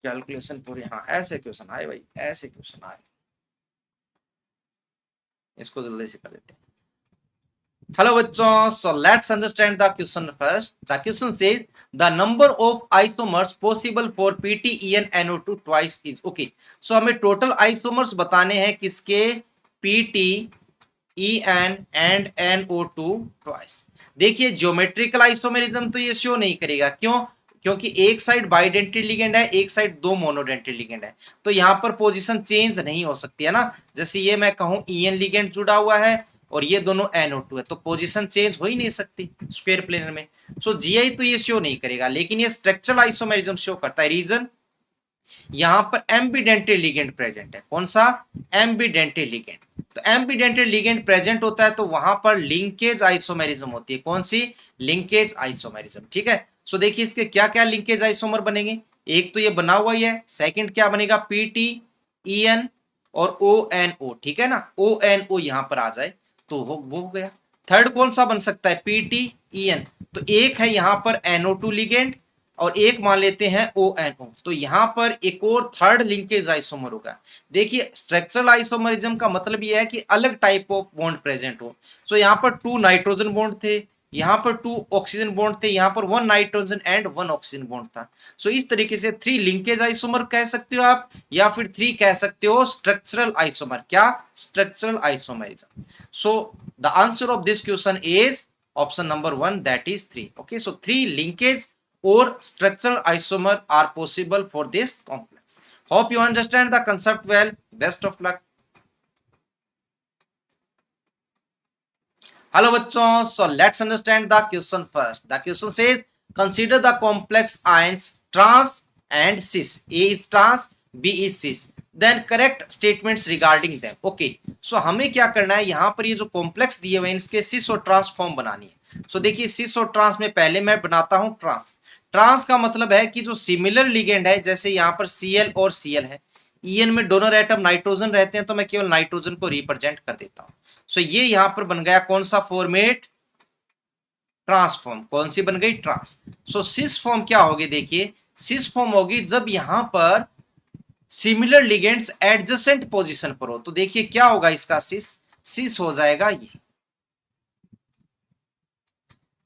Calculation पूरी, हाँ ऐसे क्वेश्चन आए भाई, ऐसे क्वेश्चन आए, इसको जल्दी से कर देते हैं। हेलो बच्चों, so let's understand the question first. The question says the number of isomers possible for PTEN NO2 twice is okay. So हमें टोटल आइसोमर्स बताने हैं किसके, PTEN एंड NO2 ट्वाइस। देखिए ज्योमेट्रिकल आइसोमेरिज्म तो ये शो नहीं करेगा, क्यों? क्योंकि एक साइड बाइडेंटेड लिगेंड है, एक साइड दो मोनोडेंटेड लिगेंड है, तो यहाँ पर पोजीशन चेंज नहीं हो सकती है ना। जैसे ये मैं कहूं EN लिगेंड जुड़ा हुआ है और ये दोनों NO2 है, तो पोजीशन चेंज हो ही नहीं सकती स्क्वायर प्लेनर में। सो GI तो ये शो नहीं करेगा, लेकिन ये स्ट्रक्चरल आइसोमेरिज्म शो करता है। रीजन, यहां पर एम्बीडेंटेड लिगेंड प्रेजेंट है। कौन सा? एम्बीडेंटेड लिगेंड। तो एम्बीडेंटेड लिगेंड प्रेजेंट होता है तो वहां पर लिंकेज आइसोमेरिज्म होती है। कौन सी? Linkage isomerism. ठीक है, सो देखिए इसके क्या क्या लिंकेज आइसोमर बनेंगे। एक तो ये बना हुआ ही है, सेकंड क्या बनेगा, PTEN और ONO। ठीक है ना, ONO यहां पर आ जाए तो वो हो गया। थर्ड कौन सा बन सकता है, PTEN। तो एक है यहां पर NO2 लिगेंड और एक मान लेते हैं ONO, तो यहां पर एक और थर्ड लिंकेज आइसोमर होगा। देखिए स्ट्रक्चरल आइसोमरिज्म का मतलब यह है कि अलग टाइप ऑफ बॉन्ड प्रेजेंट हो। सो यहां पर 2 नाइट्रोजन बॉन्ड थे, यहां पर 2 ऑक्सीजन बॉन्ड थे, यहां पर 1 नाइट्रोजन एंड 1 ऑक्सीजन बॉन्ड था। सो इस तरीके से 3 लिंकेज आइसोमर कह सकते हो आप, या फिर 3 कह सकते हो स्ट्रक्चरल आइसोमर। क्या? Structural isomerism. So the answer of this question is option number 1, that is 3। Okay, so 3 linkage or structural isomer are possible for this complex. Hope you understand the concept well. Best of luck. Hello bachchon, so let's understand the question first. The question says consider the complex ions trans and cis. A is trans, B is cis. Then correct statements regarding them. Okay, so हमें क्या करना है, यहाँ पर ये जो complex दिए हुए हैं इसके सिस और ट्रांस फॉर्म बनानी है। सो देखिए सिस और ट्रांस में पहले मैं बनाता हूं ट्रांस। ट्रांस का मतलब है कि जो सिमिलर लिगेंड है, जैसे यहाँ पर Cl और Cl है, EN में डोनर एटम नाइट्रोजन रहते हैं, तो मैं केवल नाइट्रोजन को रिप्रेजेंट कर देता हूं। सो ये यहां पर बन गया कौन सा फॉर्मेट, ट्रांसफॉर्म। कौन सी बन गई, ट्रांस। सो सिस फॉर्म क्या होगी, देखिए सिस फॉर्म होगी जब यहां पर सिमिलर लिगेंड्स एडजेसेंट पोजीशन पर हो। तो देखिए क्या होगा इसका सिस, सिस हो जाएगा ये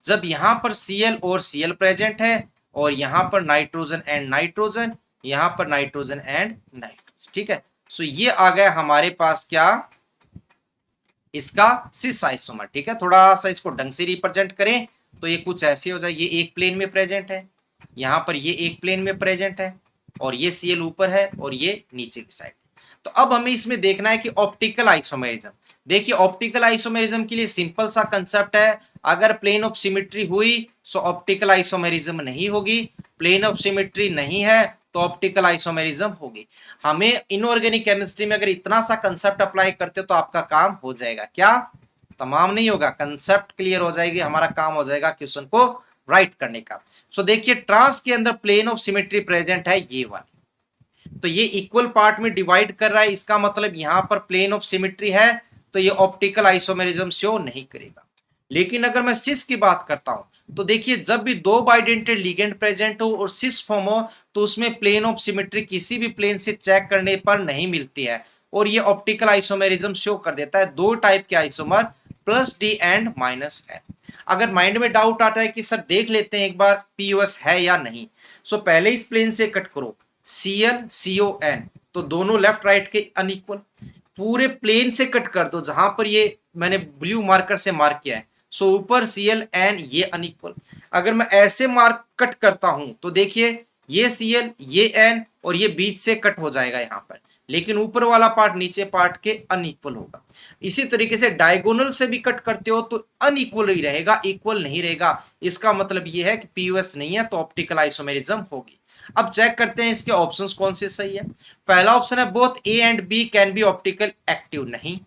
जब यहां पर Cl और Cl प्रेजेंट है और यहां पर नाइट्रोजन एंड नाइट्रोजन, यहां पर नाइट्रोजन एंड नाइट्रोजन। ठीक है, सो ये आ गया हमारे पास क्या, इसका सिस आइसोमर। ठीक है, थोड़ा सा इसको ढंग से रिप्रेजेंट करें तो ये कुछ ऐसे हो जाए, ये एक प्लेन में प्रेजेंट है, यहां पर ये एक प्लेन में प्रेजेंट है और ये Cl ऊपर है और ये नीचे की साइड। तो अब हमें इसमें देखना है कि ऑप्टिकल आइसोमेरिज्म। देखिए ऑप्टिकल आइसोमेरिज्म के लिए सिंपल सा कंसेप्ट है, अगर प्लेन ऑफ सिमेट्री हुई तो ऑप्टिकल आइसोमेरिज्म नहीं होगी, प्लेन ऑफ सिमेट्री नहीं है तो ऑप्टिकल आइसोमेरिज्म होगी। हमें इनऑर्गेनिक केमिस्ट्री में अगर इतना सा कंसेप्ट अप्लाई करते हो तो आपका काम हो जाएगा। क्या? तमाम नहीं होगा, कंसेप्ट क्लियर हो जाएगी, हमारा काम हो जाएगा क्वेश्चन को राइट करने का। सो देखिए ट्रांस के अंदर प्लेन ऑफ सिमेट्री प्रेजेंट है, ये वाली, तो ये इक्वल पार्ट में डिवाइड कर रहा है, इसका मतलब यहां पर प्लेन ऑफ सिमेट्री है, तो ये ऑप्टिकल आइसोमेरिज्म शो नहीं करेगा। लेकिन अगर मैं सिस की बात करता हूं तो देखिए जब भी दो बाइडेंटेड लिगेंड प्रेजेंट हो और सिस फॉर्म हो तो उसमें प्लेन ऑफ सिमेट्री किसी भी प्लेन से चेक करने पर नहीं मिलती है और ये ऑप्टिकल आइसोमेरिज्म शो कर देता है। दो टाइप के आइसोमर, +D एंड -N। अगर माइंड में डाउट आता है कि सर देख लेते हैं एक बार POS है या नहीं, सो पहले इस प्लेन से कट करो, Cl CON, तो दोनों लेफ्ट राइट के अनइक्वल। पूरे प्लेन से कट कर दो जहां पर ये मैंने ब्लू मार्कर से मार्क किया है, सो ऊपर Cl N ये अनइक्वल। अगर मैं ऐसे मार्क कट करता हूं तो देखिए ये Cl ये N और ये बीच से कट हो जाएगा यहां पर, लेकिन ऊपर वाला पार्ट नीचे पार्ट के अनइक्वल होगा। इसी तरीके से डायगोनल से भी कट करते हो तो अनइक्वल ही रहेगा, इक्वल नहीं रहेगा। इसका मतलब ये है कि POS नहीं है तो ऑप्टिकल आइसोमेरिज्म होगी। अब चेक करते हैं इसके ऑप्शंस कौन से सही है। पहला ऑप्शन है both A and B can be optical active, नहीं।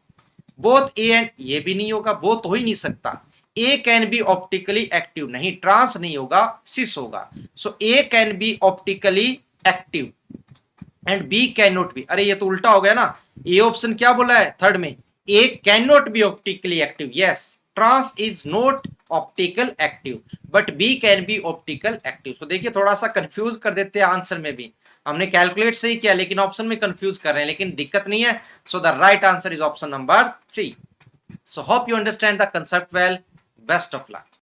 बोथ A एंड, ये भी नहीं होगा, बोथ हो ही नहीं सकता। A can be optically active, नहीं, ट्रांस नहीं होगा, सिस होगा। सो A can be optically active and B can not be. अरे ये तो उल्टा हो गया ना, ए ऑप्शन क्या बोला है थर्ड में, A cannot be optically active. Yes, trans is not optical active but B can be optical active. तो देखिए थोड़ा सा कंफ्यूज कर देते हैं आंसर में भी। हमने कैलकुलेट सही किया लेकिन ऑप्शन में कंफ्यूज कर रहे हैं, लेकिन दिक्कत नहीं है। So the right answer is option number 3. So hope you understand the concept well. Best of luck.